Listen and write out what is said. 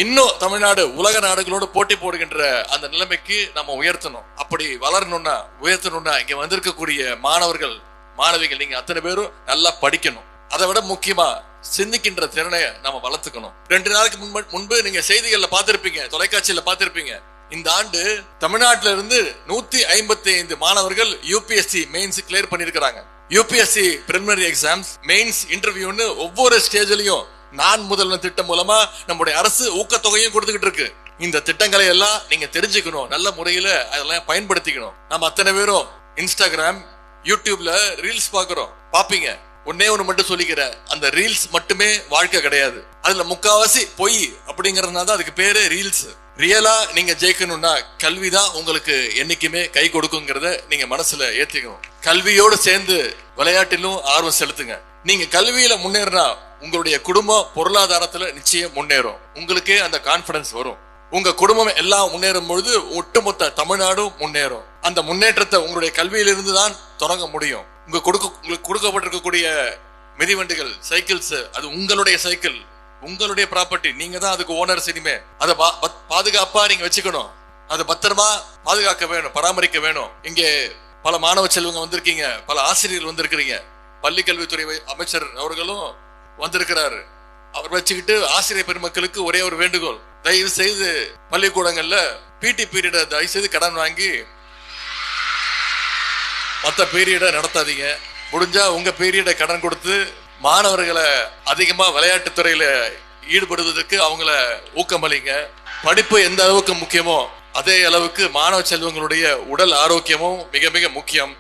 இன்னும் தமிழ்நாடு உலக நாடுகளோடு போட்டி போடுகின்ற அந்த நிலைமைக்கு நம்ம உயர்த்தணும். அப்படி உயர்த்தணும்னா இங்க வந்திருக்கக்கூடிய மாணவர்கள் மாணவிகள் நீங்க அத்தனை பேரும் நல்லா படிக்கணும். அதை விட முக்கியமா சிந்திக்கின்ற திறனை நம்ம வளர்த்துக்கணும். 2 நாளுக்கு முன்பு நீங்க செய்திகள்ல பார்த்திருப்பீங்க, தொலைக்காட்சியில பார்த்திருப்பீங்க. இந்த ஆண்டு தமிழ்நாட்டில இருந்து 155 மாணவர்கள் யூபிஎஸ்சி மெயின்ஸ் கிளியர் பண்ணிருக்காங்க. யூபிஎஸ்சி பிரிலிமினரி எக்ஸாம்ஸ், மெயின்ஸ், இன்டர்வியூன்னு ஒவ்வொரு ஸ்டேஜ்லயும் நான் முதல்வன் திட்டம் மூலமா நம்முடைய அரசு ஊக்கத்தொகையும் கொடுத்துக்கிட்டு இருக்கு. இந்த திட்டங்களை எல்லாம் நீங்க தெரிஞ்சுக்கணும், நல்ல முறையில அதெல்லாம் பயன்படுத்திக்கணும். நம்ம அத்தனை பேரும் இன்ஸ்டாகிராம், யூடியூப்ல ரீல்ஸ் பாப்பீங்க. ஒன்னே ஒண்ணு மட்டும் சொல்லிக்கிறேன், அந்த ரீல்ஸ் மட்டுமே வாழ்க்கை கிடையாது. அதுல முக்காவாசி பொய் அப்படிங்கறதுனால தான் அதுக்கு பேரு ரீல்ஸ். ரியலா நீங்க ஜெயிக்கணும்னா கல்விதான் உங்களுக்கு என்னைக்குமே கை கொடுக்குங்கிறத நீங்க மனசுல ஏத்திக்கணும். கல்வியோடு சேர்ந்து விளையாட்டிலும் ஆர்வம் செலுத்துங்க. நீங்க கல்வியில முன்னேறினா உங்களுடைய குடும்பம் பொருளாதாரத்துல நிச்சயம் முன்னேறும். உங்களுக்கே அந்த கான்பிடன்ஸ் வரும். உங்க குடும்பம் எல்லாம் முன்னேறும் பொழுது ஒட்டுமொத்த தமிழ்நாடும் முன்னேறும். அந்த முன்னேற்றத்தை உங்களுடைய கல்வியிலிருந்து தான் தொடங்க முடியும். உங்களுக்கு கொடுக்கப்பட்டிருக்கக்கூடிய மிதிவண்டிகள், சைக்கிள்ஸ், அது உங்களுடைய சைக்கிள், உங்களுடைய ப்ராப்பர்ட்டி. நீங்க தான் அதுக்கு ஓனர். இனிமே அதை பாதுகாப்பா நீங்க வச்சுக்கணும். அதை பத்திரமா பாதுகாக்க வேணும், பராமரிக்க வேணும். இங்கே பல மாணவ செல்வங்க வந்திருக்கீங்க, பல ஆசிரியர்கள் வந்திருக்கிறீங்க. பள்ளிக்கல்வித்துறை அமைச்சர் அவர்களும் வந்திருக்கிறாரு. அவர் வச்சுக்கிட்டு ஆசிரியர் பெருமக்களுக்கு ஒரே ஒரு வேண்டுகோள், தயவு செய்து பள்ளிக்கூடங்கள்ல பிடி பீரியட தயவு செய்து கடன் வாங்கி மற்ற பீரியட நடத்தாதீங்க. முடிஞ்சா உங்க பீரியட கடன் கொடுத்து மாணவர்களை அதிகமா விளையாட்டு துறையில ஈடுபடுவதற்கு அவங்கள ஊக்கமளிங்க. படிப்பு எந்த அளவுக்கு முக்கியமோ அதே அளவுக்கு மாணவ செல்வங்களுடைய உடல் ஆரோக்கியமும் மிக மிக முக்கியம்.